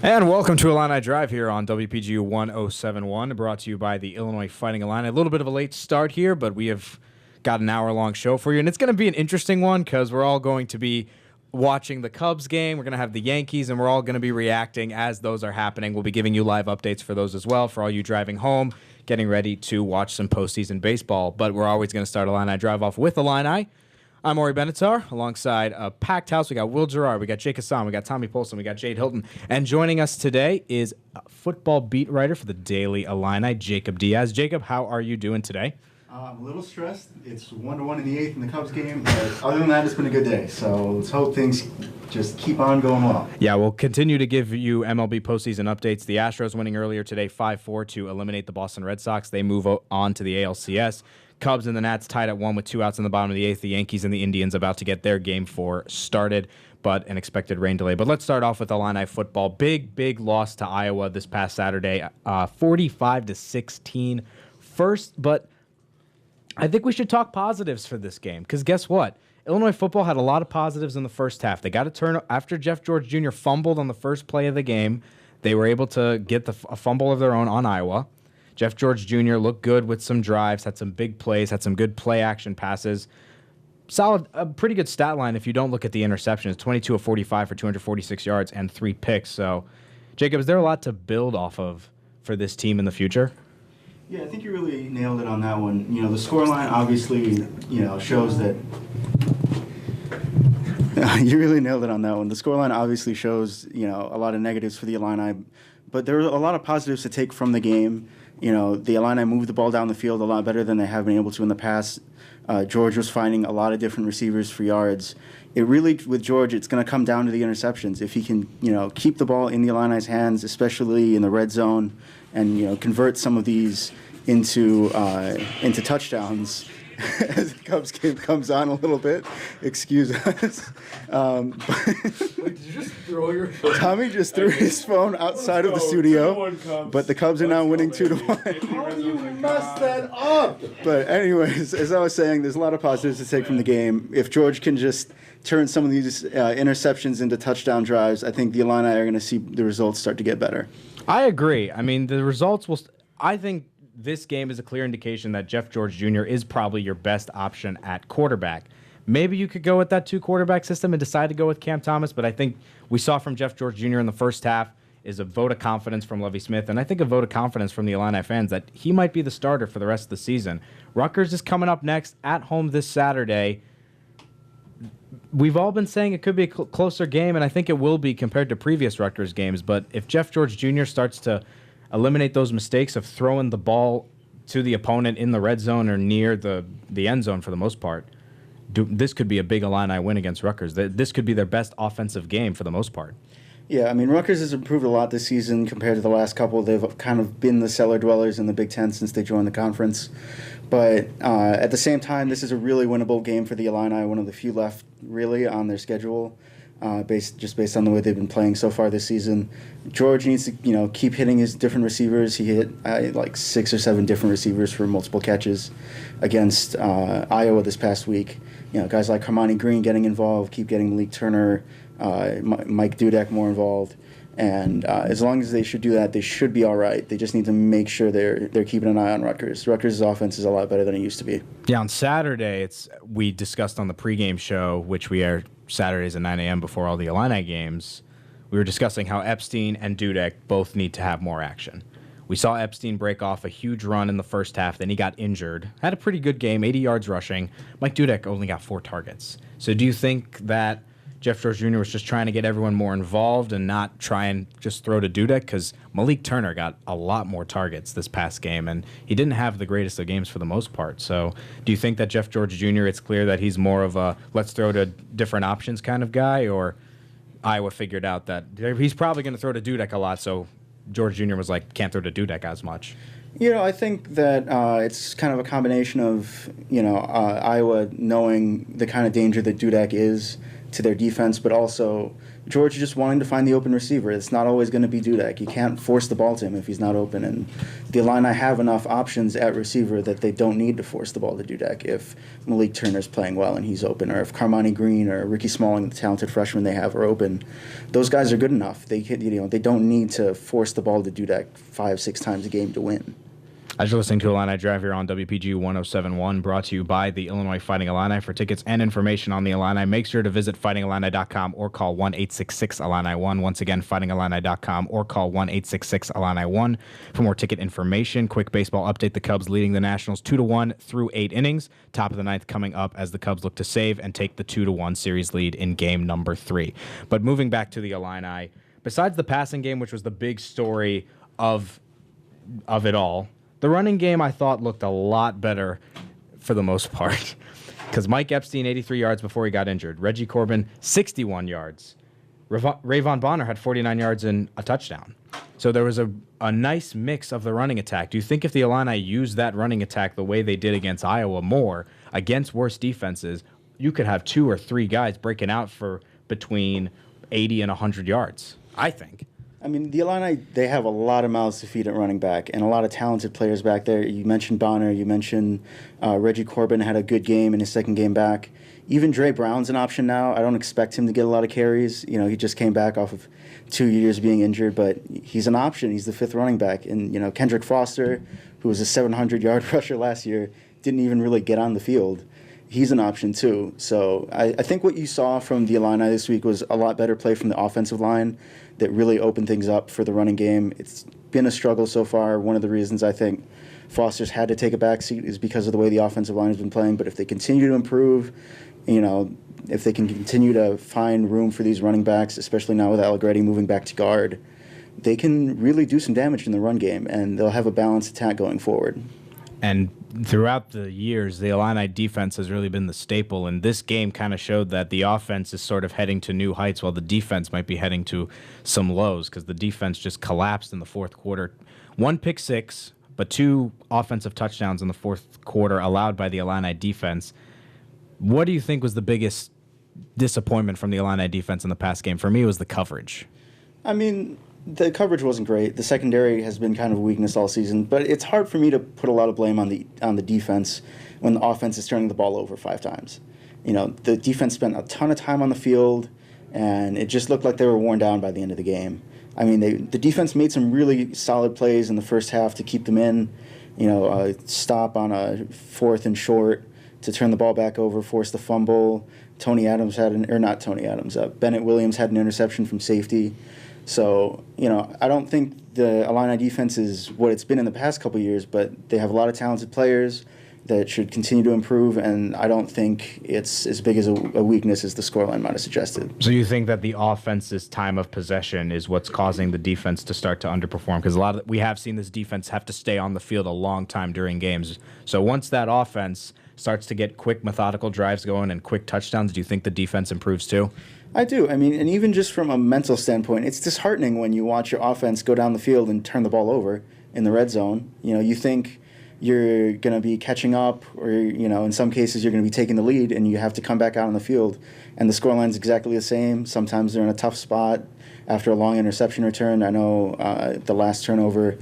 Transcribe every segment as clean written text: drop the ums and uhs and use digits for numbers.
And welcome to Illini Drive here on WPGU 1071, brought to you by the Illinois Fighting Illini. A little bit of a late start here, but we have got an hour-long show for you, and it's going to be an interesting one because we're all going to be watching the Cubs game. We're going to have the Yankees, and we're all going to be reacting as those are happening. We'll be giving you live updates for those as well, for all you driving home, getting ready to watch some postseason baseball. But we're always going to start Illini Drive off with Illini. I'm Ori Benatar, alongside a packed house. We got Will Gerard, we got Jake Hassan, we got Tommy Polson, we got Jade Hilton. And joining us today is a football beat writer for the Daily Illini, Jacob Diaz. Jacob, how are you doing today? I'm a little stressed. It's 1-1 in the 8th in the Cubs game. But other than that, it's been a good day. So let's hope things just keep on going well. Yeah, we'll continue to give you MLB postseason updates. The Astros winning earlier today 5-4 to eliminate the Boston Red Sox. They move on to the ALCS. Cubs and the Nats tied at 1 with 2 outs in the bottom of the 8th. The Yankees and the Indians about to get their Game 4 started, but an expected rain delay. But let's start off with Illini football. Big loss to Iowa this past Saturday, 45-16. First, but I think we should talk positives for this game, because guess what? Illinois football had a lot of positives in the first half. They got a turn after Jeff George Jr. fumbled on the first play of the game. They were able to get a fumble of their own on Iowa. Jeff George Jr. looked good with some drives, had some big plays, had some good play-action passes. Solid, a pretty good stat line if you don't look at the interceptions. 22 of 45 for 246 yards and 3 picks. So, Jacob, is there a lot to build off of for this team in the future? Yeah, I think you really nailed it on that one. You know, the scoreline obviously, shows that... You really nailed it on that one. The scoreline obviously shows, a lot of negatives for the Illini, but there are a lot of positives to take from the game. The Illini moved the ball down the field a lot better than they have been able to in the past. George was finding a lot of different receivers for yards. It really, with George, it's going to come down to the interceptions. If he can, keep the ball in the Illini's hands, especially in the red zone, and, convert some of these into touchdowns, as the Cubs game comes on a little bit. Excuse us. Wait, did you just throw your phone? Tommy just threw his phone outside of the studio, but the Cubs are now winning 2-1. How do you mess that up? But anyways, as I was saying, there's a lot of positives to take from the game. If George can just turn some of these interceptions into touchdown drives, I think the Illini are going to see the results start to get better. I agree. I mean, the results will... I think this game is a clear indication that Jeff George Jr. is probably your best option at quarterback. Maybe you could go with that 2-quarterback system and decide to go with Cam Thomas, but I think we saw from Jeff George Jr. in the first half is a vote of confidence from Lovie Smith, and I think a vote of confidence from the Illini fans that he might be the starter for the rest of the season. Rutgers is coming up next at home this Saturday. We've all been saying it could be a closer game, and I think it will be compared to previous Rutgers games, but if Jeff George Jr. starts to eliminate those mistakes of throwing the ball to the opponent in the red zone or near the end zone for the most part, this could be a big Illini win against Rutgers. This could be their best offensive game for the most part. Yeah, I mean, Rutgers has improved a lot this season compared to the last couple. They've kind of been the cellar dwellers in the Big Ten since they joined the conference. But at the same time, this is a really winnable game for the Illini, one of the few left really on their schedule. Based on the way they've been playing so far this season. George needs to, keep hitting his different receivers. He hit like 6 or 7 different receivers for multiple catches against Iowa this past week. Guys like Hermione Green getting involved, keep getting Malik Turner, Mike Dudek more involved. And as long as they should do that, they should be all right. They just need to make sure they're keeping an eye on Rutgers. Rutgers' offense is a lot better than it used to be. Yeah, on Saturday, we discussed on the pregame show, which we air Saturdays at 9 a.m. before all the Illini games, we were discussing how Epstein and Dudek both need to have more action. We saw Epstein break off a huge run in the first half, then he got injured. Had a pretty good game, 80 yards rushing. Mike Dudek only got 4 targets. So do you think that Jeff George Jr. was just trying to get everyone more involved and not try and just throw to Dudek? Because Malik Turner got a lot more targets this past game, and he didn't have the greatest of games for the most part. So do you think that Jeff George Jr., it's clear that he's more of a let's throw to different options kind of guy, or Iowa figured out that he's probably going to throw to Dudek a lot, so George Jr. was like, can't throw to Dudek as much? I think that it's kind of a combination of, Iowa knowing the kind of danger that Dudek is to their defense, but also George just wanting to find the open receiver. It's not always going to be Dudek. You can't force the ball to him if he's not open. And the Illini have enough options at receiver that they don't need to force the ball to Dudek if Malik Turner's playing well and he's open, or if Carmani Green or Ricky Smalling, the talented freshman they have, are open. Those guys are good enough. They don't need to force the ball to Dudek 5-6 times a game to win. As you're listening to Illini Drive here on WPGU 107.1, brought to you by the Illinois Fighting Illini. For tickets and information on the Illini, make sure to visit fightingillini.com or call 1-866-Illini-1. Once again, fightingillini.com or call 1-866-Illini-1 for more ticket information. Quick baseball update: the Cubs leading the Nationals 2-1 through 8 innings. Top of the ninth coming up as the Cubs look to save and take the 2-1 series lead in game number 3. But moving back to the Illini, besides the passing game, which was the big story of it all, the running game, I thought, looked a lot better for the most part, because Mike Epstein, 83 yards before he got injured. Reggie Corbin, 61 yards. Rayvon Bonner had 49 yards and a touchdown. So there was a nice mix of the running attack. Do you think if the Illini used that running attack the way they did against Iowa more, against worse defenses, you could have 2 or 3 guys breaking out for between 80 and 100 yards, I think. I mean, the Illini, they have a lot of mouths to feed at running back and a lot of talented players back there. You mentioned Bonner. You mentioned Reggie Corbin had a good game in his second game back. Even Dre Brown's an option now. I don't expect him to get a lot of carries. You know, he just came back off of 2 years being injured, but he's an option. He's the 5th running back. And, you know, Kendrick Foster, who was a 700-yard rusher last year, didn't even really get on the field. He's an option too. So I think what you saw from the Illini this week was a lot better play from the offensive line that really opened things up for the running game. It's been a struggle so far. One of the reasons I think Foster's had to take a backseat is because of the way the offensive line has been playing. But if they continue to improve, you know, if they can continue to find room for these running backs, especially now with Allegretti moving back to guard, they can really do some damage in the run game, and they'll have a balanced attack going forward. And throughout the years, the Illini defense has really been the staple, and this game kind of showed that the offense is sort of heading to new heights while the defense might be heading to some lows, because the defense just collapsed in the fourth quarter. 1 pick six, but 2 offensive touchdowns in the fourth quarter allowed by the Illini defense. What do you think was the biggest disappointment from the Illini defense in the past game? For me, it was the coverage. I mean, the coverage wasn't great. The secondary has been kind of a weakness all season, but it's hard for me to put a lot of blame on the defense when the offense is turning the ball over 5 times. You know, the defense spent a ton of time on the field, and it just looked like they were worn down by the end of the game. I mean, the defense made some really solid plays in the first half to keep them in. You know, a stop on a 4th and short to turn the ball back over, force the fumble. Bennett Williams had an interception from safety. So, you know, I don't think the Illini defense is what it's been in the past couple of years, but they have a lot of talented players that should continue to improve, and I don't think it's as big as a weakness as the scoreline might have suggested. So you think that the offense's time of possession is what's causing the defense to start to underperform? Because we have seen this defense have to stay on the field a long time during games. So once that offense starts to get quick, methodical drives going and quick touchdowns, do you think the defense improves too? I do. I mean, and even just from a mental standpoint, it's disheartening when you watch your offense go down the field and turn the ball over in the red zone. You know, you think you're going to be catching up, or, you know, in some cases you're going to be taking the lead, and you have to come back out on the field, and the scoreline's exactly the same. Sometimes they're in a tough spot after a long interception return. I know the last turnover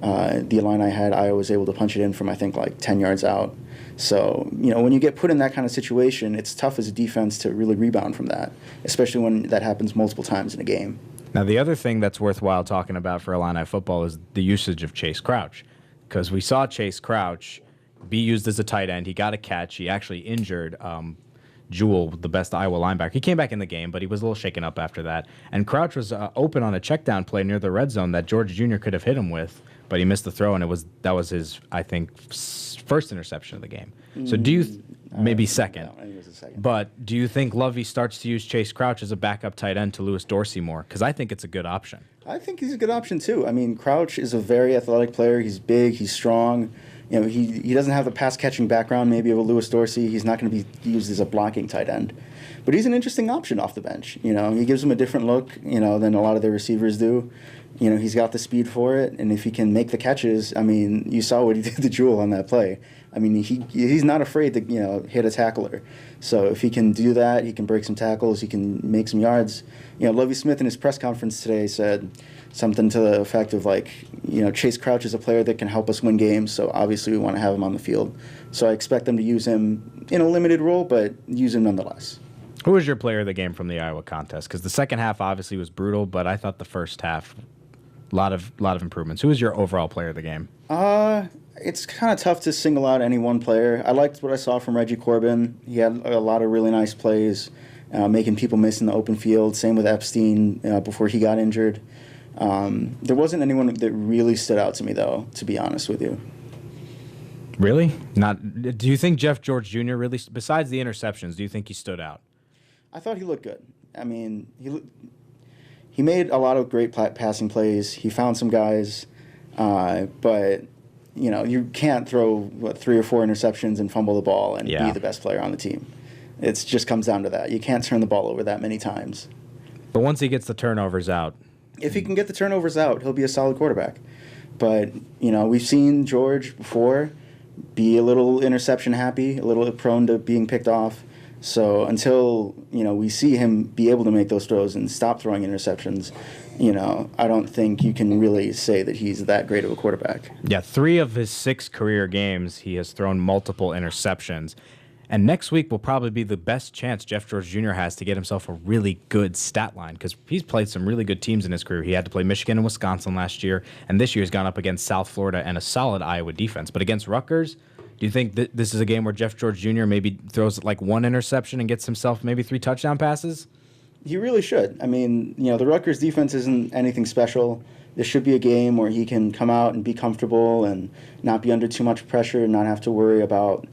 the Illini had, Iowa was able to punch it in from, I think, like 10 yards out. So, you know, when you get put in that kind of situation, it's tough as a defense to really rebound from that, especially when that happens multiple times in a game. Now, the other thing that's worthwhile talking about for Illini football is the usage of Chase Crouch, because we saw Chase Crouch be used as a tight end. He got a catch. He actually injured Jewell, the best Iowa linebacker. He came back in the game, but he was a little shaken up after that. And Crouch was open on a check down play near the red zone that George Jr. could have hit him with, but he missed the throw, and that was his, I think, first interception of the game. So do you maybe second? No, I think it was the second. But do you think Lovey starts to use Chase Crouch as a backup tight end to Lewis Dorsey more? Because I think it's a good option. I think he's a good option too. I mean, Crouch is a very athletic player. He's big. He's strong. You know, he doesn't have the pass catching background maybe of a Lewis Dorsey. He's not going to be used as a blocking tight end, but he's an interesting option off the bench. You know, he gives him a different look, you know, than a lot of the receivers do. You know, he's got the speed for it, and if he can make the catches, I mean, you saw what he did to Jewell on that play. I mean, he's not afraid to hit a tackler. So if he can do that, he can break some tackles, he can make some yards. Lovie Smith in his press conference today said something to the effect of Chase Crouch is a player that can help us win games, so obviously we want to have him on the field. So I expect them to use him in a limited role, but use him nonetheless. Who was your player of the game from the Iowa contest? Because the second half obviously was brutal, but I thought the first half, a lot of improvements. Who was your overall player of the game? It's kind of tough to single out any one player. I liked what I saw from Reggie Corbin. He had a lot of really nice plays, making people miss in the open field. Same with Epstein before he got injured. There wasn't anyone that really stood out to me, though, to be honest with you. Really? Not? Do you think Jeff George Jr. really, besides the interceptions, do you think he stood out? I thought he looked good. I mean, he made a lot of great passing plays. He found some guys, but you can't throw 3 or 4 interceptions and fumble the ball and be the best player on the team. It just comes down to that. You can't turn the ball over that many times. But once he gets the turnovers out, if he can get the turnovers out, he'll be a solid quarterback. But we've seen George before be a little interception happy, a little prone to being picked off. So until we see him be able to make those throws and stop throwing interceptions, I don't think you can really say that he's that great of a quarterback. Yeah, 3 of his 6 career games, he has thrown multiple interceptions. And next week will probably be the best chance Jeff George Jr. has to get himself a really good stat line, because he's played some really good teams in his career. He had to play Michigan and Wisconsin last year, and this year he's gone up against South Florida and a solid Iowa defense. But against Rutgers, do you think this is a game where Jeff George Jr. maybe throws 1 interception and gets himself maybe 3 touchdown passes? He really should. I mean, the Rutgers defense isn't anything special. This should be a game where he can come out and be comfortable and not be under too much pressure and not have to worry about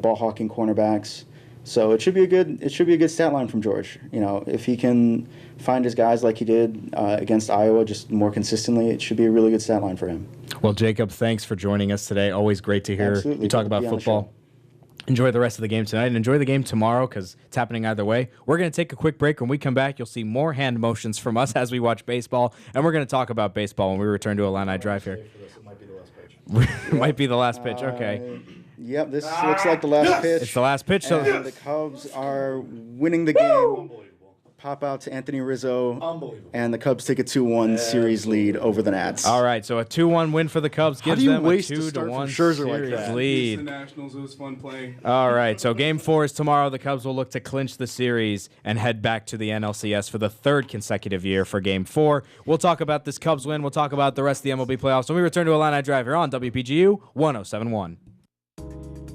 ball hawking cornerbacks. So it should be a good stat line from George. If he can find his guys like he did against Iowa just more consistently, it should be a really good stat line for him. Well, Jacob, thanks for joining us today. Always great to hear you talk about football. Enjoy the rest of the game tonight and enjoy the game tomorrow, because it's happening either way. We're going to take a quick break. When we come back, you'll see more hand motions from us as we watch baseball, and we're going to talk about baseball when we return to Illini Drive here. It might be the last pitch. Might be the last pitch. Okay. Yep, this looks like the last pitch. It's the last pitch. So and the Cubs are winning the game. Pop out to Anthony Rizzo. Unbelievable. And the Cubs take a 2-1 series lead over the Nats. All right, so a 2-1 win for the Cubs gives them a 2-1 series lead. The Nationals, it was fun playing. All right, so Game 4 is tomorrow. The Cubs will look to clinch the series and head back to the NLCS for the 3rd consecutive year for Game 4. We'll talk about this Cubs win. We'll talk about the rest of the MLB playoffs when we return to Illini Drive here on WPGU 107.1.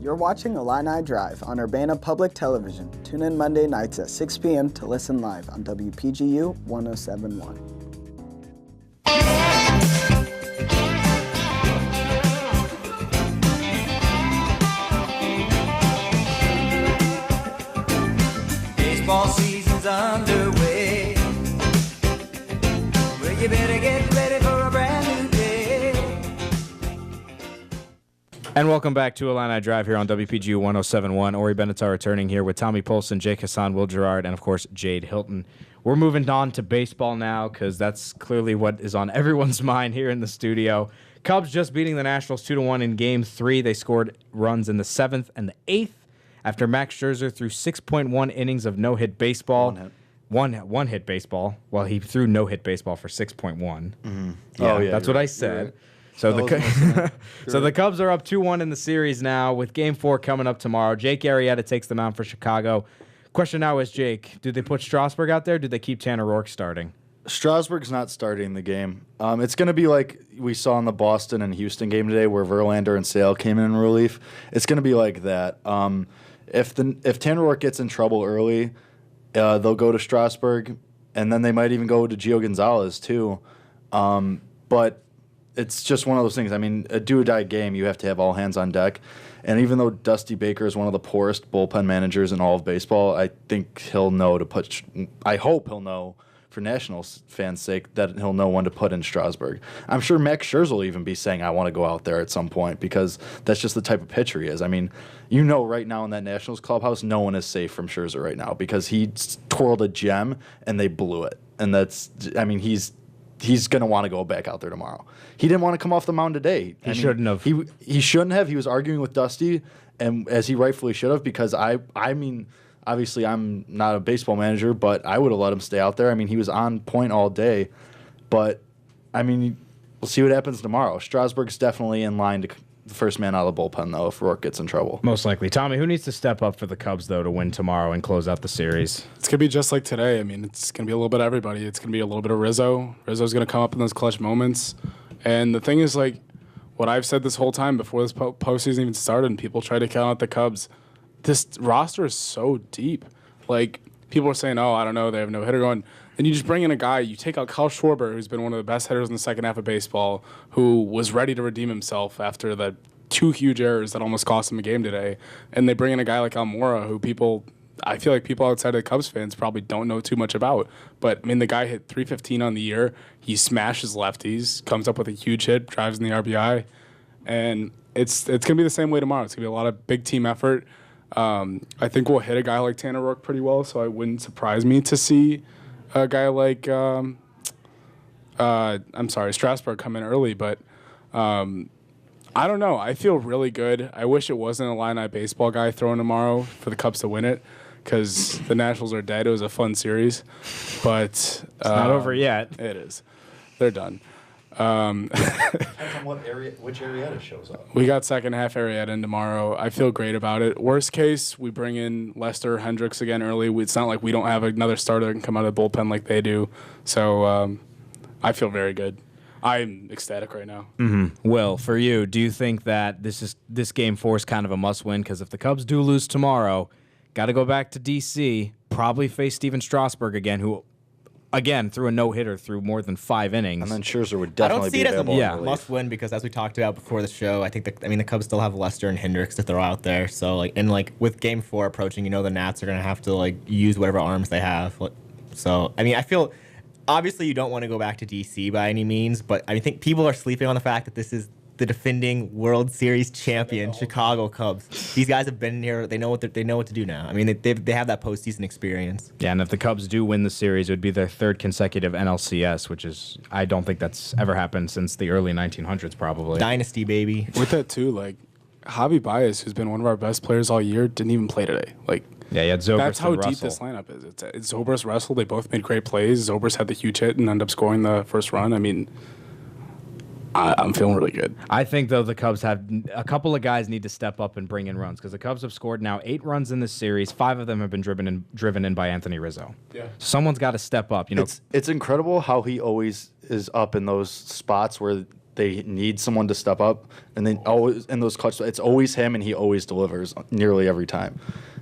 You're watching Illini Drive on Urbana Public Television. Tune in Monday nights at 6 p.m. to listen live on WPGU 107.1. Baseball season's underway. Well, you better get ready for a brand new day. And welcome back to Illini Drive here on WPGU 107.1. Ori Benatar returning here with Tommy Polson, Jake Hassan, Will Gerard, and, of course, Jade Hilton. We're moving on to baseball now, because that's clearly what is on everyone's mind here in the studio. Cubs just beating the Nationals 2-1 in Game 3. They scored runs in the 7th and the 8th after Max Scherzer threw 6.1 innings of no-hit baseball. One hit baseball. Well, he threw no-hit baseball for 6.1. Mm-hmm. Yeah, that's what I said. So the Cubs are up 2-1 in the series now, with Game 4 coming up tomorrow. Jake Arrieta takes the mound for Chicago. Question now is, Jake, do they put Strasburg out there? Or do they keep Tanner Rourke starting? Strasburg's not starting the game. It's going to be like we saw in the Boston and Houston game today, where Verlander and Sale came in relief. It's going to be like that. If Tanner Rourke gets in trouble early, they'll go to Strasburg, and then they might even go to Gio Gonzalez too. But it's just one of those things. I mean, a do-or-die game, you have to have all hands on deck. And even though Dusty Baker is one of the poorest bullpen managers in all of baseball, I think he'll know to put – I hope he'll know, for Nationals fans' sake, that he'll know when to put in Strasburg. I'm sure Max Scherzer will even be saying, I want to go out there at some point, because that's just the type of pitcher he is. I mean, right now in that Nationals clubhouse, no one is safe from Scherzer right now, because he twirled a gem and they blew it. And he's he's going to want to go back out there tomorrow. He didn't want to come off the mound today. He shouldn't have. He shouldn't have. He was arguing with Dusty, and as he rightfully should have, because I mean, obviously I'm not a baseball manager, but I would have let him stay out there. I mean, he was on point all day, but I mean, we'll see what happens tomorrow. Strasburg's definitely in line to the first man out of the bullpen, though, if Rourke gets in trouble. Most likely. Tommy, who needs to step up for the Cubs, though, to win tomorrow and close out the series? It's going to be just like today. I mean, it's going to be a little bit of everybody. It's going to be a little bit of Rizzo. Rizzo's going to come up in those clutch moments. And the thing is, like, what I've said this whole time before this postseason even started and people try to count out the Cubs, this roster is so deep. Like, people are saying, oh, I don't know, they have no hitter going. Then you just bring in a guy, you take out Kyle Schwarber, who's been one of the best hitters in the second half of baseball, who was ready to redeem himself after the 2 huge errors that almost cost him a game today. And they bring in a guy like Almora, who I feel like people outside of the Cubs fans probably don't know too much about. But, I mean, the guy hit .315 on the year. He smashes lefties, comes up with a huge hit, drives in the RBI. And it's going to be the same way tomorrow. It's going to be a lot of big team effort. I think we'll hit a guy like Tanner Rourke pretty well, so it wouldn't surprise me to see a guy like Strasburg come in early. But I don't know. I feel really good. I wish it wasn't a Illini baseball guy throwing tomorrow for the Cubs to win it, because the Nationals are dead. It was a fun series, but it's not over yet. It is. They're done. Depends on which Arrieta shows up. We got second half Arrieta in tomorrow. I feel great about it. Worst case, we bring in Lester Hendricks again early. It's not like we don't have another starter that can come out of the bullpen like they do. So I feel very good. I'm ecstatic right now. Mm-hmm. Will, for you, do you think that this game 4 is kind of a must-win? Because if the Cubs do lose tomorrow, got to go back to D.C., probably face Steven Strasburg again, who, again, threw a no-hitter through more than 5 innings. And then Scherzer would definitely be available. I don't see it as a must-win because, as we talked about before the show, I think the Cubs still have Lester and Hendricks to throw out there. So, with Game 4 approaching, the Nats are going to have to, use whatever arms they have. So, I mean, I feel... Obviously, you don't want to go back to D.C. by any means, but I think people are sleeping on the fact that this is the defending World Series champion Chicago Cubs. These guys have been here. They know what to do now. I mean, they have that postseason experience. Yeah, and if the Cubs do win the series, it would be their 3rd consecutive NLCS, which is, I don't think that's ever happened since the early 1900s, probably. Dynasty, baby. With that, too, Javi Baez, who's been one of our best players all year, didn't even play today. Yeah, you had Zobrist. That's how and deep Russell. this lineup is. It's Zobrist, Russell. They both made great plays. Zobrist had the huge hit and ended up scoring the first run. I mean, I'm feeling really good. I think, though, the Cubs have a couple of guys need to step up and bring in runs, because the Cubs have scored now 8 runs in this series. 5 of them have been driven in by Anthony Rizzo. Yeah, someone's got to step up. It's incredible how he always is up in those spots where they need someone to step up, and then always in those clutch. It's always him, and he always delivers nearly every time.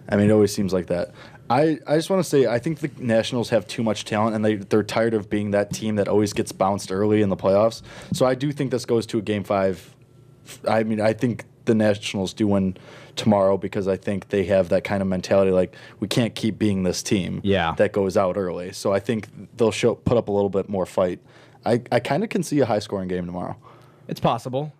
I mean, it always seems like that. I just want to say, I think the Nationals have too much talent, and they're tired of being that team that always gets bounced early in the playoffs. So I do think this goes to a Game 5. I mean, I think the Nationals do win tomorrow, because I think they have that kind of mentality, we can't keep being this team that goes out early. So I think they'll put up a little bit more fight. I kind of can see a high-scoring game tomorrow. It's possible.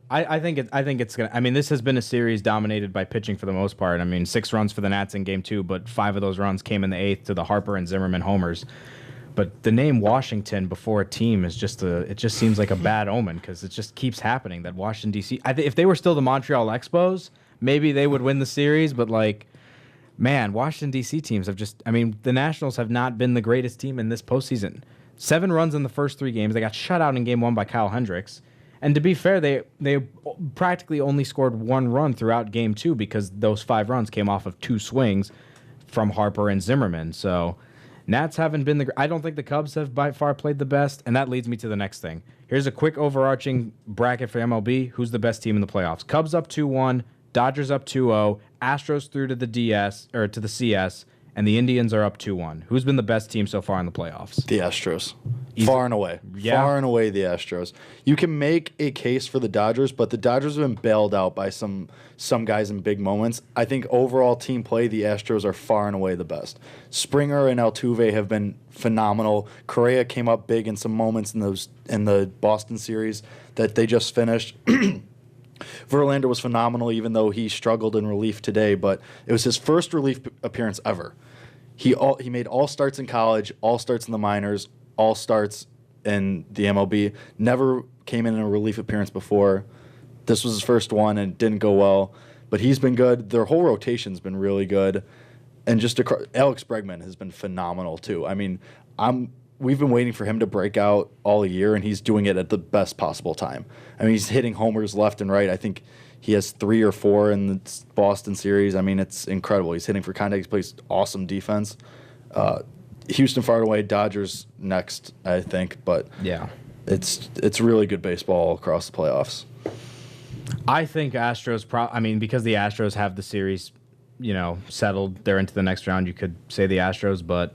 I think it's gonna. I mean, this has been a series dominated by pitching for the most part. I mean, 6 runs for the Nats in Game 2, but 5 of those runs came in the 8th to the Harper and Zimmerman homers. But the name Washington before a team is it just seems like a bad omen, because it just keeps happening that Washington D.C. If they were still the Montreal Expos, maybe they would win the series. But man, Washington D.C. teams have just. I mean, the Nationals have not been the greatest team in this postseason. 7 runs in the first 3 games. They got shut out in Game 1 by Kyle Hendricks. And to be fair, they practically only scored 1 run throughout Game 2, because those 5 runs came off of 2 swings from Harper and Zimmerman. So Nats haven't been I don't think the Cubs have by far played the best, and that leads me to the next thing. Here's a quick overarching bracket for MLB. Who's the best team in the playoffs? Cubs up 2-1, Dodgers up 2-0, Astros through to the CS, and the Indians are up 2-1. Who's been the best team so far in the playoffs? The Astros. Far and away. Yeah. Far and away, the Astros. You can make a case for the Dodgers, but the Dodgers have been bailed out by some guys in big moments. I think overall team play, the Astros are far and away the best. Springer and Altuve have been phenomenal. Correa came up big in some moments in the Boston series that they just finished. Verlander was phenomenal, even though he struggled in relief today, but it was his first relief appearance ever. He made all starts in college, all starts in the minors, all starts in the MLB. Never came in a relief appearance before. This was his first one and it didn't go well. But he's been good. Their whole rotation's been really good. And just Alex Bregman has been phenomenal too. I mean, we've been waiting for him to break out all year, and he's doing it at the best possible time. I mean, he's hitting homers left and right. I think he has 3 or 4 in the Boston series. I mean, it's incredible. He's hitting for contact. He plays awesome defense. Houston far away, Dodgers next, I think. But Yeah. it's really good baseball across the playoffs. I think Astros because the Astros have the series, settled, they're into the next round, you could say the Astros, but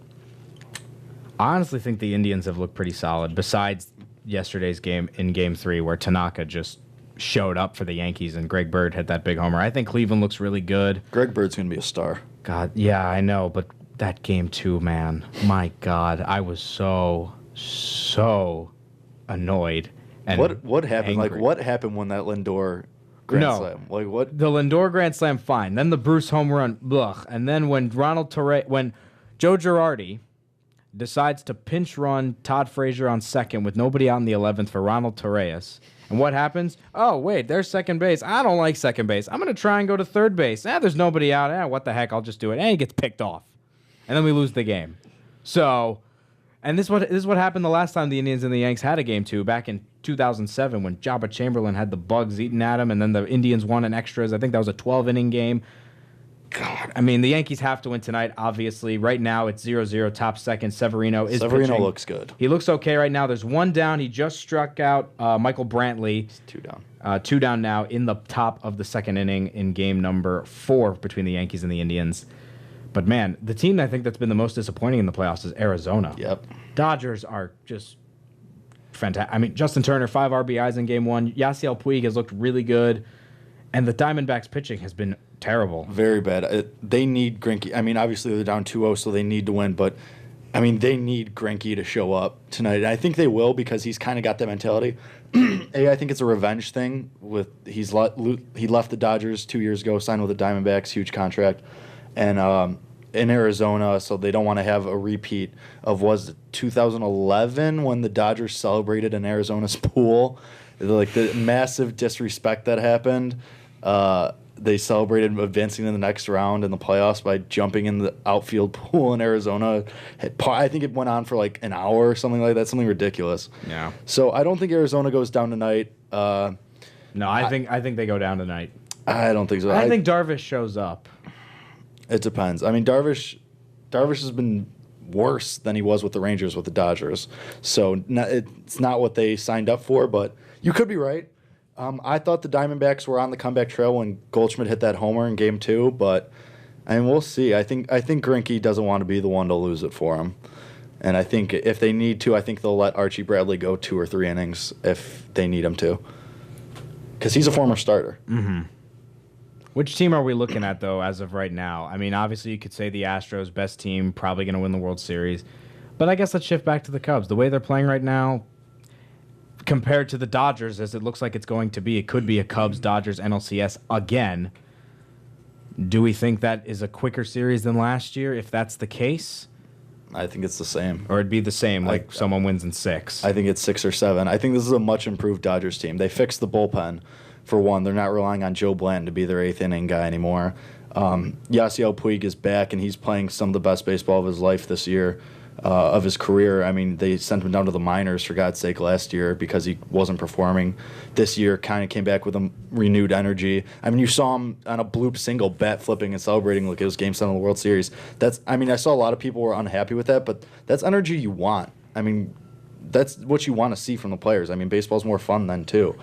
I honestly think the Indians have looked pretty solid, besides yesterday's game in Game 3 where Tanaka just showed up for the Yankees and Greg Bird hit that big homer. I think Cleveland looks really good. Greg Bird's going to be a star. God, yeah, I know, but that Game 2, man, my God, I was so annoyed. And what happened? angry. Like, what happened when that Lindor grand slam? Like, what? The Lindor grand slam, fine. Then the Bruce home run, ugh. And then when when Joe Girardi decides to pinch run Todd Frazier on second with nobody out in the 11th for Ronald Torreyes. And what happens? Oh, wait, there's second base. I don't like second base. I'm going to try and go to third base. There's nobody out. What the heck? I'll just do it. And he gets picked off. And then we lose the game. So, and this is what happened the last time the Indians and the Yanks had a Game 2 back in 2007 when Jabba Chamberlain had the bugs eating at him, and then the Indians won in extras. I think that was a 12-inning game. God, I mean, the Yankees have to win tonight, obviously. Right now, it's 0-0, top second. Severino pitching. Looks good. He looks okay right now. There's one down. He just struck out Michael Brantley. He's 2 down. 2 down now in the top of the second inning in game number 4 between the Yankees and the Indians. But, man, the team I think that's been the most disappointing in the playoffs is Arizona. Yep. Dodgers are just fantastic. I mean, Justin Turner, 5 RBIs in game 1. Yasiel Puig has looked really good. And the Diamondbacks pitching has been terrible. Very bad. They need Greinke. I mean, obviously they're down 2-0, so they need to win. But, I mean, they need Greinke to show up tonight. And I think they will because he's kind of got that mentality. I think it's a revenge thing. He left the Dodgers 2 years ago, signed with the Diamondbacks, huge contract. And in Arizona, so they don't want to have a repeat of 2011 when the Dodgers celebrated in Arizona's pool. Like the massive disrespect that happened. They celebrated advancing to the next round in the playoffs by jumping in the outfield pool in Arizona. I think it went on for like an hour or something like that, something ridiculous. Yeah. So I don't think Arizona goes down tonight. No, I think they go down tonight. I don't think so. I think Darvish shows up. It depends. I mean, Darvish has been worse than he was with the Rangers with the Dodgers. So it's not what they signed up for, but you could be right. I thought the Diamondbacks were on the comeback trail when Goldschmidt hit that homer in Game 2, but I mean, we'll see. I think Greinke doesn't want to be the one to lose it for him. And I think if they need to, I think they'll let Archie Bradley go 2 or 3 innings if they need him to. Because he's a former starter. Mm-hmm. Which team are we looking at, though, as of right now? I mean, obviously, you could say the Astros, best team, probably going to win the World Series. But I guess let's shift back to the Cubs. The way they're playing right now, compared to the Dodgers, as it looks like it's going to be, it could be a Cubs-Dodgers NLCS again. Do we think that is a quicker series than last year, if that's the case? I think it's the same. Or it'd be the same, like someone wins in 6. I think it's 6 or 7. I think this is a much improved Dodgers team. They fixed the bullpen. For one, they're not relying on Joe Blanton to be their 8th inning guy anymore. Yasiel Puig is back, and he's playing some of the best baseball of his life this year, of his career. I mean, they sent him down to the minors, for God's sake, last year because he wasn't performing. This year kind of came back with a renewed energy. I mean, you saw him on a bloop single, bat flipping and celebrating like it was Game 7 of the World Series. I saw a lot of people were unhappy with that, but that's energy you want. I mean, that's what you want to see from the players. I mean, baseball's more fun then, too.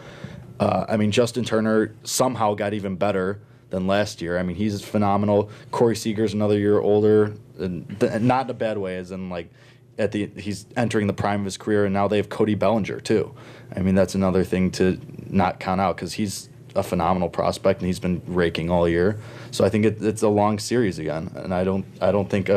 Justin Turner somehow got even better than last year. I mean, he's phenomenal. Corey Seager's another year older, and not in a bad way, as in like he's entering the prime of his career, and now they have Cody Bellinger too. I mean, that's another thing to not count out because he's a phenomenal prospect and he's been raking all year. So I think it's a long series again, and I don't think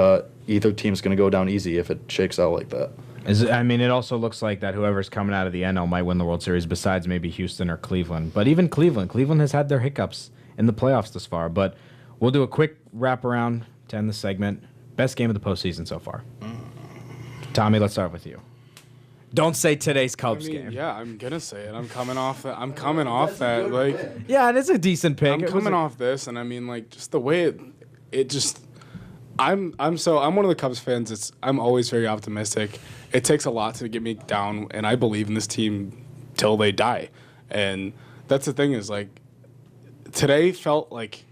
either team's going to go down easy if it shakes out like that. It also looks like that whoever's coming out of the NL might win the World Series besides maybe Houston or Cleveland. But even Cleveland has had their hiccups in the playoffs thus far. But we'll do a quick wraparound to end the segment. Best game of the postseason so far. Tommy, let's start with you. Don't say today's Cubs game. Yeah, I'm gonna say it. I'm coming off that. Like, Yeah, it is a decent pick. I'm coming off this, and I mean, like, just the way it just. I'm one of the Cubs fans. I'm always very optimistic. It takes a lot to get me down, and I believe in this team till they die. And that's the thing is, like, today felt like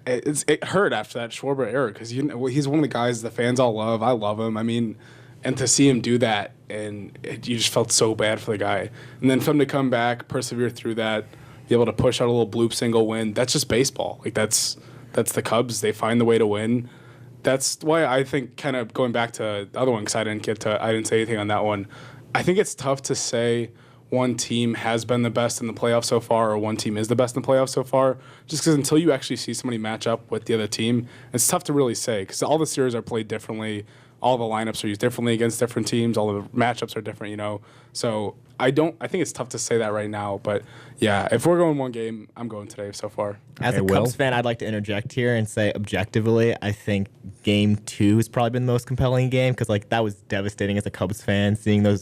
it hurt after that Schwarber error because he's one of the guys the fans all love. I love him. I mean, and to see him do that, and you just felt so bad for the guy. And then for him to come back, persevere through that, be able to push out a little bloop single win. That's just baseball. Like that's the Cubs. They find the way to win. That's why I think, kind of going back to the other one, because I didn't say anything on that one. I think it's tough to say one team has been the best in the playoffs so far, or one team is the best in the playoffs so far, just because until you actually see somebody match up with the other team, it's tough to really say, because all the series are played differently, all the lineups are used differently against different teams, all the matchups are different, So I think it's tough to say that right now, but yeah, if we're going one game, I'm going today so far. As a Cubs fan, I'd like to interject here and say, objectively, I think Game 2 has probably been the most compelling game, because like that was devastating as a Cubs fan, seeing the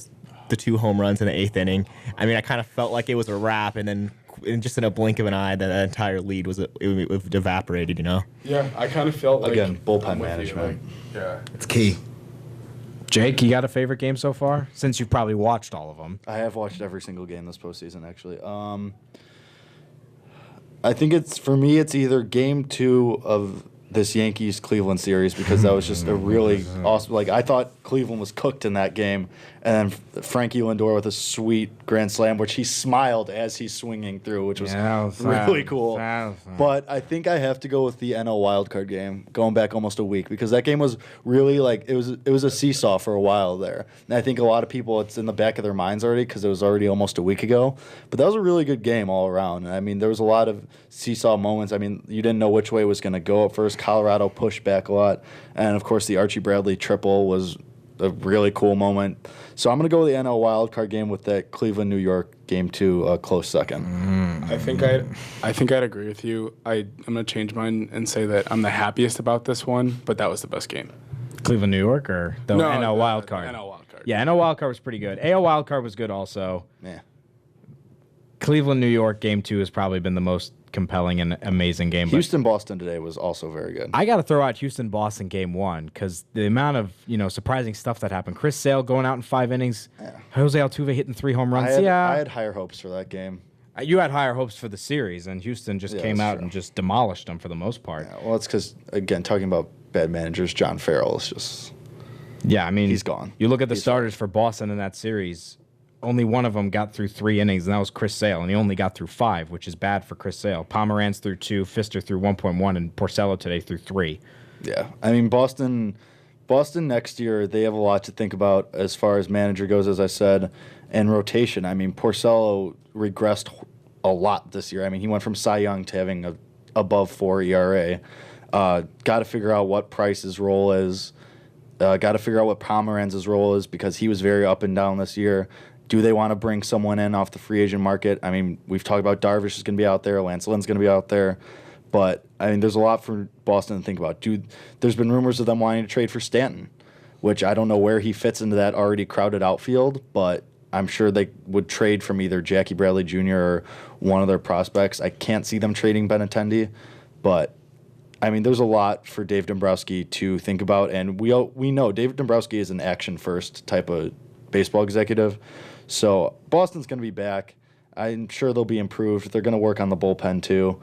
2 home runs in the 8th inning. I mean, I kind of felt like it was a wrap, and then just in a blink of an eye, the entire lead was evaporated. Yeah, I kind of felt like again bullpen management. Yeah, It's key. Jake, you got a favorite game so far? Since you've probably watched all of them. I have watched every single game this postseason, actually. I think for me, it's either Game 2 of this Yankees-Cleveland series, because that was just a really awesome. Like, I thought Cleveland was cooked in that game, and then Frankie Lindor with a sweet grand slam, which he smiled as he's swinging through, which was really cool. But I think I have to go with the NL wildcard game, going back almost a week, because that game was really like it was a seesaw for a while there. And I think a lot of people, it's in the back of their minds already because it was already almost a week ago. But that was a really good game all around. And I mean, there was a lot of seesaw moments. I mean, you didn't know which way it was going to go at first. Colorado pushed back a lot, and of course the Archie Bradley triple was a really cool moment. So I'm going to go with the NL wildcard game with that Cleveland New York Game 2 close second. I think I'd agree with you. I'm going to change mine and say that I'm the happiest about this one, but that was the best game. Cleveland New York or the NL wildcard? NL wildcard. Yeah, NL wildcard was pretty good. AL wildcard was good also. Yeah. Cleveland New York Game 2 has probably been the most compelling and amazing game. Houston Boston today was also very good. I got to throw out Houston Boston Game 1 because the amount of surprising stuff that happened. Chris Sale going out in 5 innings. Yeah. Jose Altuve hitting 3 home runs. I had higher hopes for that game. You had higher hopes for the series, and Houston just came out and just demolished them for the most part. Yeah, well, it's because, again, talking about bad managers, John Farrell is just... Yeah, I mean... He's gone. You look at the starters for Boston in that series, only one of them got through 3 innings, and that was Chris Sale, and he only got through 5, which is bad for Chris Sale. Pomeranz through 2, Pfister through 1.1, and Porcello today through 3. Yeah, I mean, Boston next year, they have a lot to think about as far as manager goes, as I said, and rotation. I mean, Porcello regressed a lot this year. I mean, he went from Cy Young to having a above 4 ERA. Got to figure out what Price's role is. Got to figure out what Pomeranz's role is because he was very up and down this year. Do they want to bring someone in off the free agent market? I mean, we've talked about Darvish is going to be out there. Lance Lynn's going to be out there. But, I mean, there's a lot for Boston to think about. There's been rumors of them wanting to trade for Stanton, which I don't know where he fits into that already crowded outfield, but I'm sure they would trade from either Jackie Bradley Jr. or one of their prospects. I can't see them trading Benintendi, but, I mean, there's a lot for Dave Dombrowski to think about, and we know Dave Dombrowski is an action-first type of baseball executive. So Boston's going to be back. I'm sure they'll be improved. They're going to work on the bullpen, too.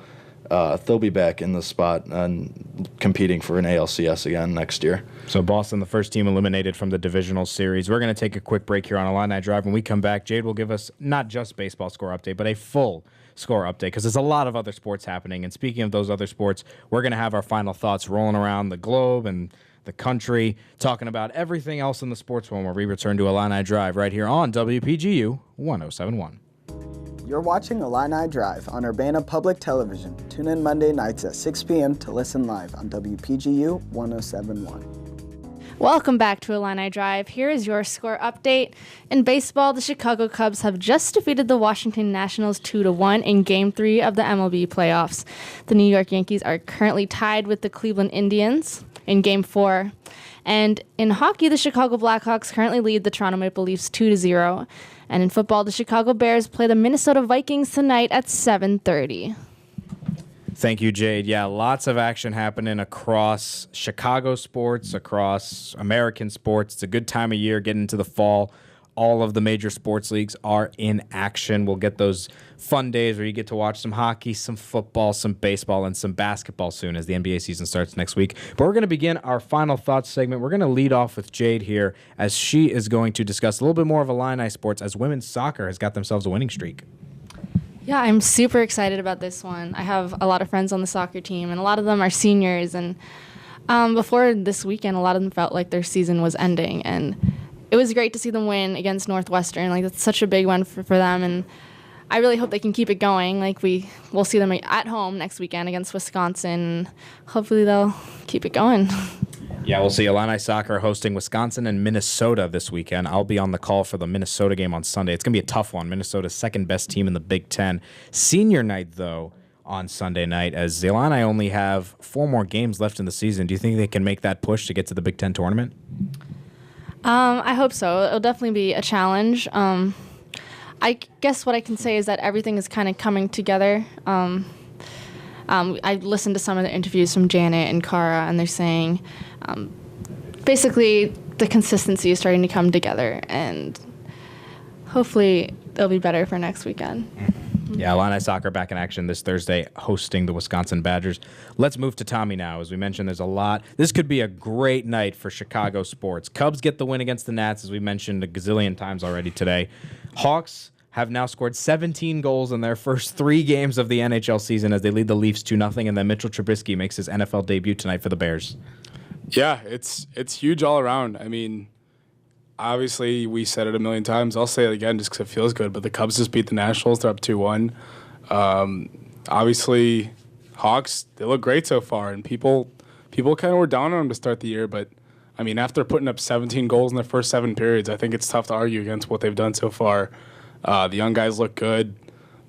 They'll be back in the spot and competing for an ALCS again next year. So Boston, the first team eliminated from the divisional series. We're going to take a quick break here on Illini Drive. When we come back, Jade will give us not just baseball score update, but a full score update because there's a lot of other sports happening. And speaking of those other sports, we're going to have our final thoughts rolling around the globe and the country, talking about everything else in the sports world where we return to Illini Drive right here on WPGU 1071. You're watching Illini Drive on Urbana Public Television. Tune in Monday nights at 6 p.m. to listen live on WPGU 1071. Welcome back to Illini Drive. Here is your score update. In baseball, the Chicago Cubs have just defeated the Washington Nationals 2-1 in Game 3 of the MLB playoffs. The New York Yankees are currently tied with the Cleveland Indians. in Game 4. And in hockey, the Chicago Blackhawks currently lead the Toronto Maple Leafs 2-0. And in football, the Chicago Bears play the Minnesota Vikings tonight at 7:30. Thank you, Jade. Yeah, lots of action happening across Chicago sports, across American sports. It's a good time of year getting into the fall. All of the major sports leagues are in action. We'll get those fun days where you get to watch some hockey, some football, some baseball, and some basketball soon as the NBA season starts next week. But we're going to begin our final thoughts segment. We're going to lead off with Jade here as she is going to discuss a little bit more of Illini sports as women's soccer has got themselves a winning streak. Yeah, I'm super excited about this one. I have a lot of friends on the soccer team, and a lot of them are seniors. And before this weekend, a lot of them felt like their season was ending. And it was great to see them win against Northwestern. Like, that's such a big one for them. And I really hope they can keep it going. Like, we'll see them at home next weekend against Wisconsin. Hopefully they'll keep it going. Yeah, we'll see Illini soccer hosting Wisconsin and Minnesota this weekend. I'll be on the call for the Minnesota game on Sunday. It's going to be a tough one. Minnesota's second best team in the Big Ten. Senior night, though, on Sunday night, as the Illini only have 4 more games left in the season. Do you think they can make that push to get to the Big Ten tournament? I hope so. It'll definitely be a challenge. I guess what I can say is that everything is kind of coming together. I listened to some of the interviews from Janet and Cara, and they're saying basically the consistency is starting to come together, and hopefully they'll be better for next weekend. Yeah, Illini soccer back in action this Thursday, hosting the Wisconsin Badgers. Let's move to Tommy now. As we mentioned, there's a lot. This could be a great night for Chicago sports. Cubs get the win against the Nats, as we mentioned a gazillion times already today. Hawks have now scored 17 goals in their first 3 games of the NHL season as they lead the Leafs 2-0, and then Mitchell Trubisky makes his NFL debut tonight for the Bears. Yeah, it's huge all around. I mean, obviously, we said it a million times. I'll say it again just because it feels good, but the Cubs just beat the Nationals. They're up 2-1. Obviously, Hawks, they look great so far, and people kind of were down on them to start the year, but, I mean, after putting up 17 goals in the first 7 periods, I think it's tough to argue against what they've done so far. The young guys look good.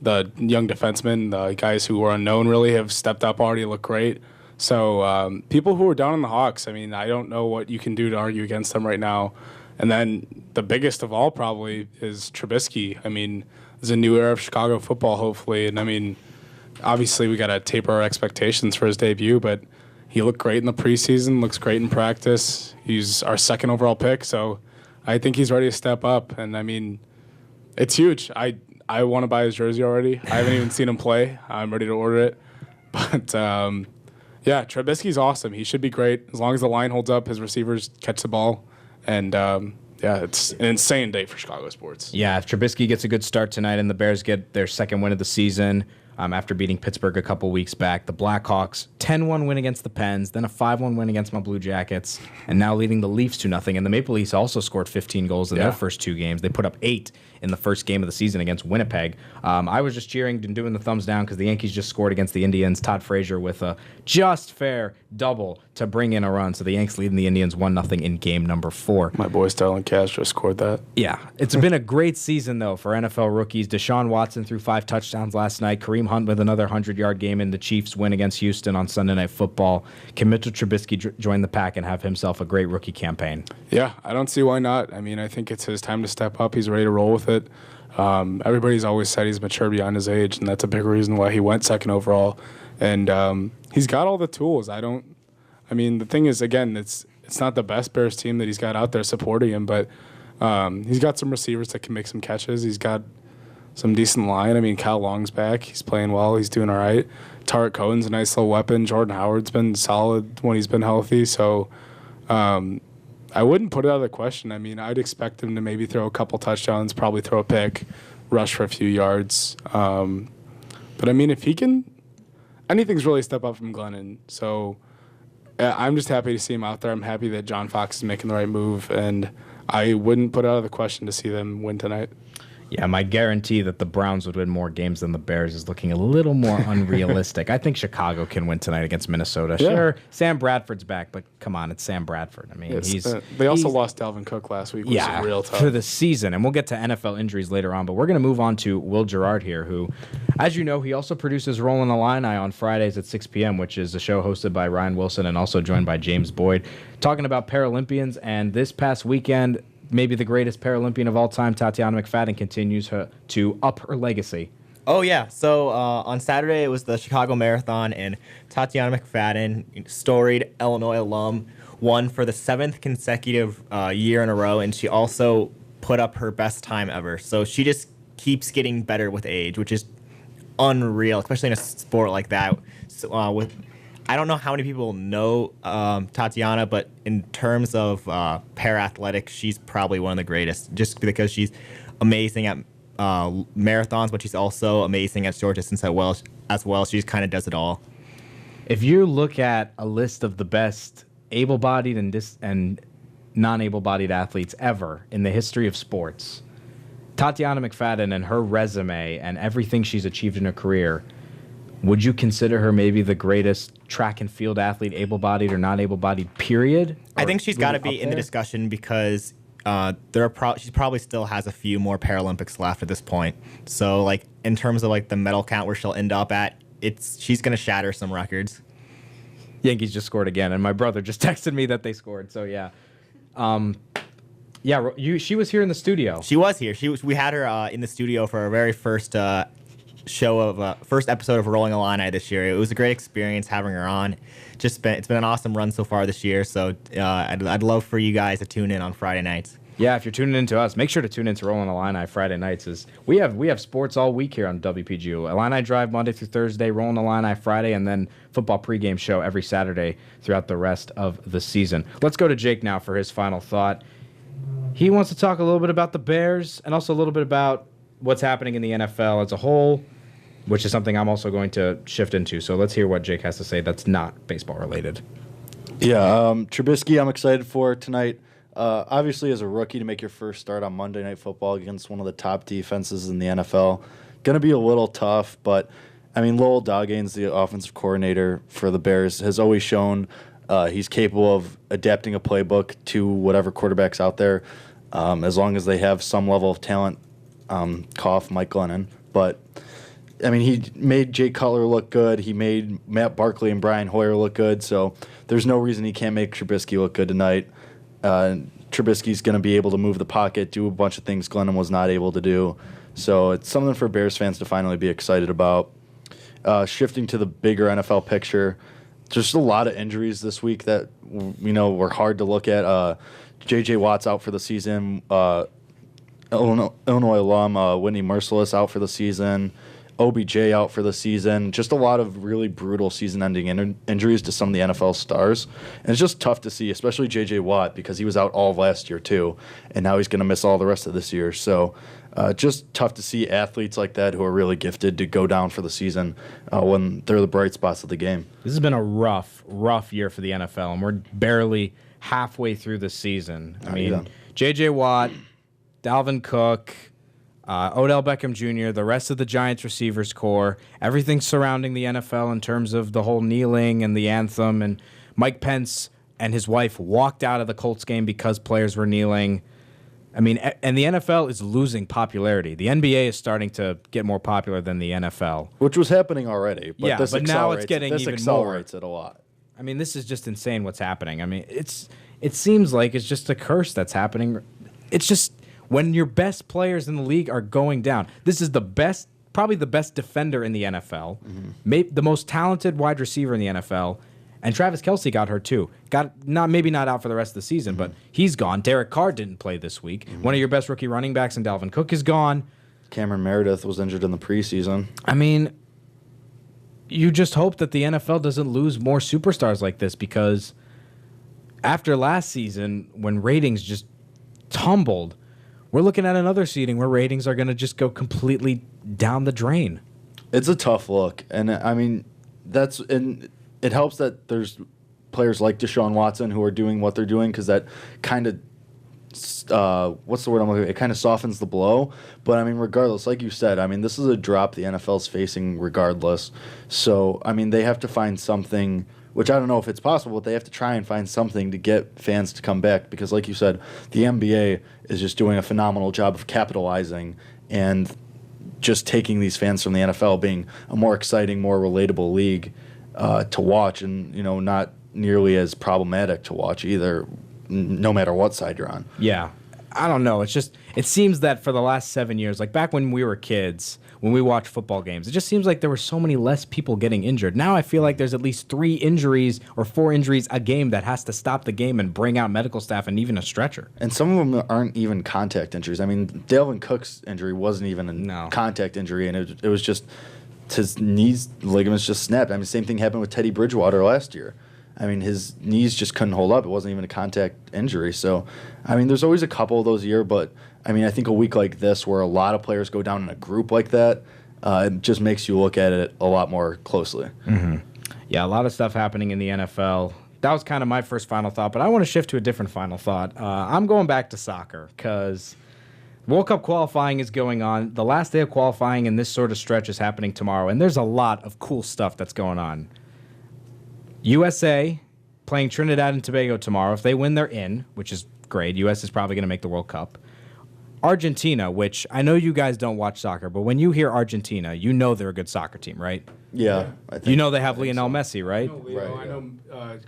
The young defensemen, the guys who were unknown really have stepped up already, look great. So people who are down on the Hawks, I mean, I don't know what you can do to argue against them right now. And then the biggest of all probably is Trubisky. I mean, there's a new era of Chicago football, hopefully. And, I mean, obviously we got to taper our expectations for his debut, but he looked great in the preseason, looks great in practice. He's our second overall pick, so I think he's ready to step up. And, I mean, it's huge. I want to buy his jersey already. I haven't even seen him play. I'm ready to order it. But, yeah, Trubisky's awesome. He should be great. As long as the line holds up, his receivers catch the ball. And, yeah, it's an insane day for Chicago sports. Yeah, if Trubisky gets a good start tonight and the Bears get their second win of the season after beating Pittsburgh a couple weeks back, the Blackhawks, 10-1 win against the Pens, then a 5-1 win against my Blue Jackets, and now leading the Leafs 2-0. And the Maple Leafs also scored 15 goals in their first 2 games. They put up 8 in the first game of the season against Winnipeg. I was just cheering and doing the thumbs down because the Yankees just scored against the Indians. Todd Frazier with a just fair double to bring in a run. So the Yanks leading the Indians 1-0 in game number 4. My boy Starlin Castro scored that. Yeah, it's been a great season, though, for NFL rookies. Deshaun Watson threw 5 touchdowns last night. Kareem Hunt with another 100-yard game in the Chiefs' win against Houston on Sunday Night Football. Can Mitchell Trubisky join the pack and have himself a great rookie campaign? Yeah, I don't see why not. I mean, I think it's his time to step up. He's ready to roll with it. Everybody's always said he's mature beyond his age, and that's a big reason why he went second overall. And he's got all the tools. I mean, the thing is, again, it's not the best Bears team that he's got out there supporting him, but he's got some receivers that can make some catches. He's got some decent line. I mean, Kyle Long's back. He's playing well. He's doing all right. Tarek Cohen's a nice little weapon. Jordan Howard's been solid when he's been healthy. So I wouldn't put it out of the question. I mean, I'd expect him to maybe throw a couple touchdowns, probably throw a pick, rush for a few yards. But, I mean, if he can, anything's really a step up from Glennon. So I'm just happy to see him out there. I'm happy that John Fox is making the right move, and I wouldn't put it out of the question to see them win tonight. Yeah, my guarantee that the Browns would win more games than the Bears is looking a little more unrealistic. I think Chicago can win tonight against Minnesota. Yeah. Sure, Sam Bradford's back, but come on, it's Sam Bradford. I mean, they also he's- lost Dalvin Cook last week, which yeah, is real tough. for the season. And we'll get to NFL injuries later on, but we're going to move on to Will Gerard here, who, as you know, he also produces Rollin' Illini on Fridays at 6 p.m., which is a show hosted by Ryan Wilson and also joined by James Boyd, talking about Paralympians. And this past weekend, maybe the greatest Paralympian of all time, Tatiana McFadden, continues to up her legacy. Oh, yeah. So on Saturday, it was the Chicago Marathon, and Tatiana McFadden, storied Illinois alum, won for the 7th consecutive year in a row, and she also put up her best time ever. So she just keeps getting better with age, which is unreal, especially in a sport like that. So, I don't know how many people know Tatiana, but in terms of para-athletics, she's probably one of the greatest, just because she's amazing at marathons, but she's also amazing at short distance as well. She just kind of does it all. If you look at a list of the best able-bodied and non-able-bodied athletes ever in the history of sports, Tatiana McFadden and her resume and everything she's achieved in her career, would you consider her maybe the greatest track and field athlete, able-bodied or not able-bodied, period? I think she's got to be in the discussion because she probably still has a few more Paralympics left at this point. So, like, in terms of like the medal count where she'll end up at, she's gonna shatter some records. Yankees just scored again, and my brother just texted me that they scored. So yeah, she was here in the studio. She was here. We had her in the studio for our very first first episode of Rolling Illini this year. It was a great experience having her on. It's been an awesome run so far this year. So I'd love for you guys to tune in on Friday nights. Yeah, if you're tuning in to us, make sure to tune in to Rolling Illini Friday nights. We have sports all week here on WPGU. Illini Drive Monday through Thursday, Rolling Illini Friday, and then football pregame show every Saturday throughout the rest of the season. Let's go to Jake now for his final thought. He wants to talk a little bit about the Bears and also a little bit about what's happening in the NFL as a whole, which is something I'm also going to shift into. So let's hear what Jake has to say that's not baseball related. Yeah, Trubisky, I'm excited for tonight. Obviously, as a rookie, to make your first start on Monday Night Football against one of the top defenses in the NFL, going to be a little tough. But, I mean, Lowell Doggains, the offensive coordinator for the Bears, has always shown he's capable of adapting a playbook to whatever quarterback's out there, as long as they have some level of talent. Cough, Mike Glennon. But, I mean, he made Jay Cutler look good. He made Matt Barkley and Brian Hoyer look good. So there's no reason he can't make Trubisky look good tonight. Trubisky's going to be able to move the pocket, do a bunch of things Glennon was not able to do. So it's something for Bears fans to finally be excited about. Shifting to the bigger NFL picture, just a lot of injuries this week that were hard to look at. J.J. Watt's out for the season. Illinois alum Whitney Merciless out for the season. OBJ out for the season. Just a lot of really brutal season-ending injuries to some of the NFL stars. And it's just tough to see, especially J.J. Watt, because he was out all of last year too, and now he's going to miss all the rest of this year. So just tough to see athletes like that who are really gifted to go down for the season when they're the bright spots of the game. This has been a rough year for the NFL, and we're barely halfway through the season. I mean, J.J. Watt, Dalvin Cook, Odell Beckham Jr., the rest of the Giants receivers core, everything surrounding the NFL in terms of the whole kneeling and the anthem, and Mike Pence and his wife walked out of the Colts game because players were kneeling. I mean, and the NFL is losing popularity. The NBA is starting to get more popular than the NFL. Which was happening already, but yeah, this but now it's getting this even accelerates more. it a lot. I mean, this is just insane what's happening. I mean, it seems like it's just a curse that's happening. It's just when your best players in the league are going down. This is probably the best defender in the NFL, the most talented wide receiver in the NFL, and Travis Kelce got hurt too. Maybe not out for the rest of the season, but he's gone. Derek Carr didn't play this week. One of your best rookie running backs in Dalvin Cook is gone. Cameron Meredith was injured in the preseason. I mean, you just hope that the NFL doesn't lose more superstars like this, because after last season, when ratings just tumbled, we're looking at another seeding where ratings are going to just go completely down the drain. It's a tough look, and I mean, it helps that there's players like Deshaun Watson who are doing what they're doing, because that kind of what's the word I'm looking for? It kind of softens the blow. But I mean, regardless, like you said, I mean, this is a drop the NFL's facing regardless. So I mean, they have to find something, which I don't know if it's possible, but they have to try and find something to get fans to come back because, like you said, the NBA is just doing a phenomenal job of capitalizing and just taking these fans from the NFL being a more exciting, more relatable league to watch, and not nearly as problematic to watch either, no matter what side you're on. Yeah. I don't know. It seems that for the last 7 years, like back when we were kids, when we watched football games, it just seems like there were so many less people getting injured. Now I feel like there's at least 3 injuries or 4 injuries a game that has to stop the game and bring out medical staff and even a stretcher. And some of them aren't even contact injuries. I mean, Dalvin Cook's injury wasn't even a contact injury, and it was just his knees ligaments just snapped. I mean, same thing happened with Teddy Bridgewater last year. I mean, his knees just couldn't hold up. It wasn't even a contact injury. So, I mean, there's always a couple of those a year, but, I mean, I think a week like this where a lot of players go down in a group like that, it just makes you look at it a lot more closely. Mm-hmm. Yeah, a lot of stuff happening in the NFL. That was kind of my first final thought, but I want to shift to a different final thought. I'm going back to soccer because World Cup qualifying is going on. The last day of qualifying in this sort of stretch is happening tomorrow, and there's a lot of cool stuff that's going on. USA playing Trinidad and Tobago tomorrow. If they win, they're in, which is great. US is probably going to make the World Cup. Argentina, which I know you guys don't watch soccer, but when you hear Argentina, you know they're a good soccer team, right? Yeah. I think, you know they have Lionel Messi, right? I know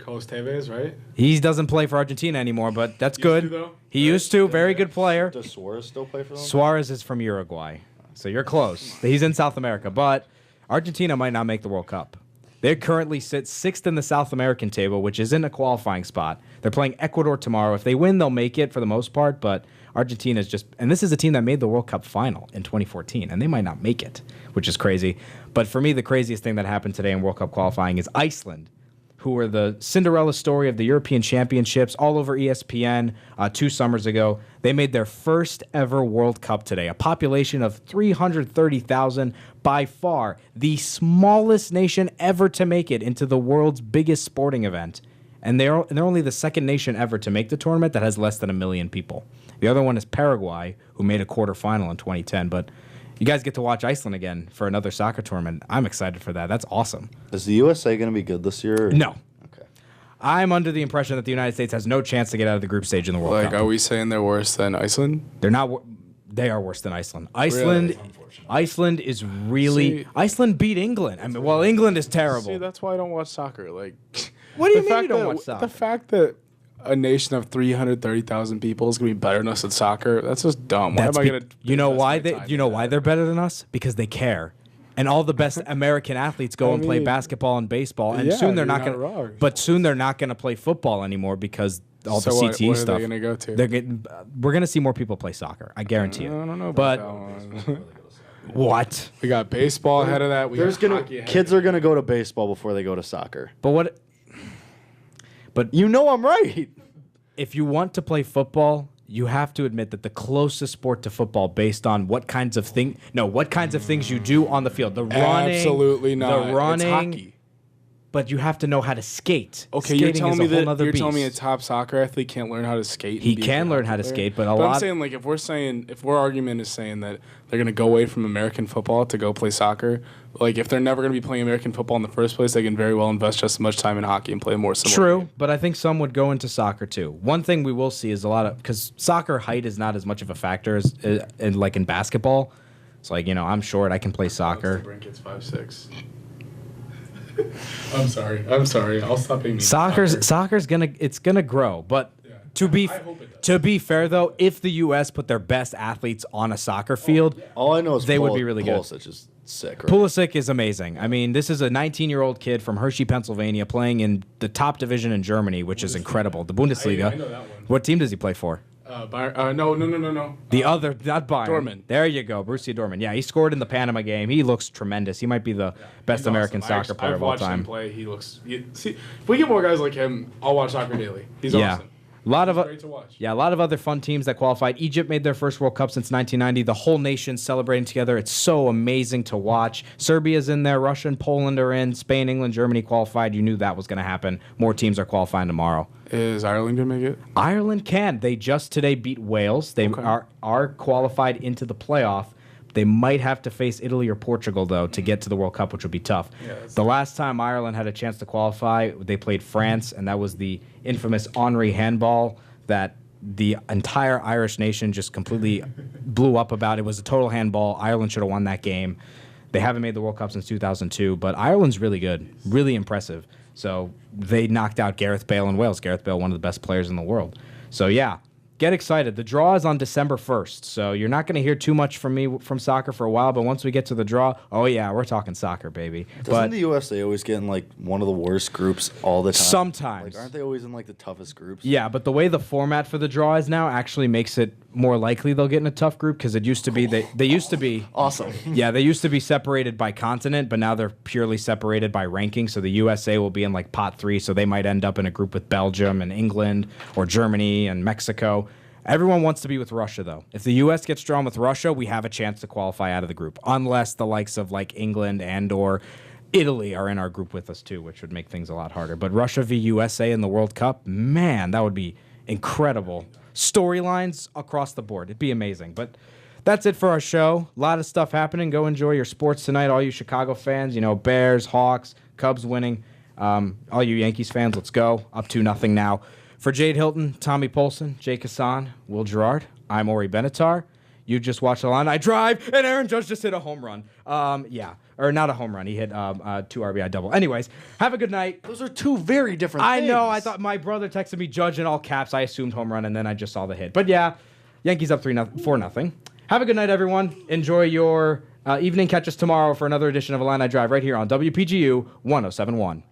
Carlos Tevez, right? He doesn't play for Argentina anymore, but that's good. Used to, though? He used to. Very good player. Does Suarez still play for them? Suarez is from Uruguay, so you're close. He's in South America, but Argentina might not make the World Cup. They currently sit 6th in the South American table, which is in a qualifying spot. They're playing Ecuador tomorrow. If they win, they'll make it for the most part, but Argentina's just... And this is a team that made the World Cup final in 2014, and they might not make it, which is crazy. But for me, the craziest thing that happened today in World Cup qualifying is Iceland, who were the Cinderella story of the European Championships all over ESPN 2 summers ago. They made their first ever World Cup today, a population of 330,000, by far the smallest nation ever to make it into the world's biggest sporting event. And they're only the second nation ever to make the tournament that has less than 1 million people. The other one is Paraguay, who made a quarterfinal in 2010, but you guys get to watch Iceland again for another soccer tournament. I'm excited for that. That's awesome. Is the USA going to be good this year? Or? No. Okay. I'm under the impression that the United States has no chance to get out of the group stage in the World Cup. Are we saying they're worse than Iceland? They're not. They are worse than Iceland. Iceland is really. Iceland beat England. I mean, well, England is terrible. See, that's why I don't watch soccer. Like, what do you mean you don't watch soccer? The fact that a nation of 330,000 people is going to be better than us at soccer, that's just dumb. Why am I going to? You know why they're better than us? Because they care. And all the best American athletes go and play basketball and baseball, and soon they're not going to. But soon they're not going to play football anymore because all the CTE stuff. What are they going to go to? We're going to see more people play soccer. I guarantee you. I don't know but about that one. What? We got baseball ahead of that. Kids are gonna go to baseball before they go to soccer. But you know I'm right. If you want to play football, you have to admit that the closest sport to football, based on what kinds of things you do on the field, the running, absolutely not. The running, it's hockey. But you have to know how to skate. Okay, Skating you're telling me is a whole that beast. a top soccer athlete can't learn how to skate. He can learn how to skate, but I'm saying, like, if our argument is saying that they're gonna go away from American football to go play soccer, like if they're never gonna be playing American football in the first place, they can very well invest just as much time in hockey and play a more similar. True, game. but I think some would go into soccer too. One thing we will see is a lot of, because soccer height is not as much of a factor as like in basketball. It's like, I'm short, I can play soccer. Brinket's 5'6". I'm sorry. I'll stop being mean. Soccer's gonna grow, but to be fair though, if the U.S. put their best athletes on a soccer field, all I know is they would be really good. Pulisic is sick. Right? Pulisic is amazing. I mean, this is a 19-year-old kid from Hershey, Pennsylvania, playing in the top division in Germany, which is incredible. The Bundesliga. I know that one. What team does he play for? Bayern, no. The other, not Bayern. Dortmund. There you go, Borussia Dortmund. Yeah, he scored in the Panama game. He looks tremendous. He might be the best American soccer player of all time. I've watched him play. He looks. See, if we get more guys like him, I'll watch soccer daily. He's awesome. A lot of Great to watch. Yeah, a lot of other fun teams that qualified. Egypt made their first World Cup since 1990. The whole nation celebrating together. It's so amazing to watch. Serbia's in there. Russia and Poland are in. Spain, England, Germany qualified. You knew that was going to happen. More teams are qualifying tomorrow. Is Ireland going to make it? Ireland can. They just today beat Wales. They are qualified into the playoff. They might have to face Italy or Portugal, though, to get to the World Cup, which would be tough. Yeah, the last time Ireland had a chance to qualify, they played France, and that was the infamous Henry handball that the entire Irish nation just completely blew up about. It was a total handball. Ireland should have won that game. They haven't made the World Cup since 2002, but Ireland's really good, really impressive. So they knocked out Gareth Bale in Wales. Gareth Bale, one of the best players in the world. So, yeah. Get excited. The draw is on December 1st, so you're not going to hear too much from me from soccer for a while, but once we get to the draw, oh, yeah, we're talking soccer, baby. Doesn't the USA always get in, like, one of the worst groups all the time? Sometimes. Like, aren't they always in, like, the toughest groups? Yeah, but the way the format for the draw is now actually makes it more likely they'll get in a tough group because it used to be they used to be awesome. Yeah, they used to be separated by continent, but now they're purely separated by ranking. So the USA will be in like pot 3, so they might end up in a group with Belgium and England or Germany and Mexico. Everyone wants to be with Russia, though. If the U.S. gets drawn with Russia, we have a chance to qualify out of the group, unless the likes of like England and or Italy are in our group with us too, which would make things a lot harder. But Russia v. USA in the World Cup, man, that would be incredible. Storylines across the board. It'd be amazing. But that's it for our show. A lot of stuff happening. Go enjoy your sports tonight, all you Chicago fans. You know, Bears, Hawks, Cubs winning. All you Yankees fans, let's go. Up 2-0 now. For Jade Hilton, Tommy Polson, Jake Hassan, Will Gerard, I'm Ori Benatar. You just watched the line. I drive, and Aaron Judge just hit a home run. Or not a home run. He hit 2 RBI double. Anyways, have a good night. Those are two very different things. I know. I thought my brother texted me Judge in all caps. I assumed home run, and then I just saw the hit. But yeah, Yankees up 4-0. Have a good night, everyone. Enjoy your evening. Catch us tomorrow for another edition of Illini Drive right here on WPGU 107.1.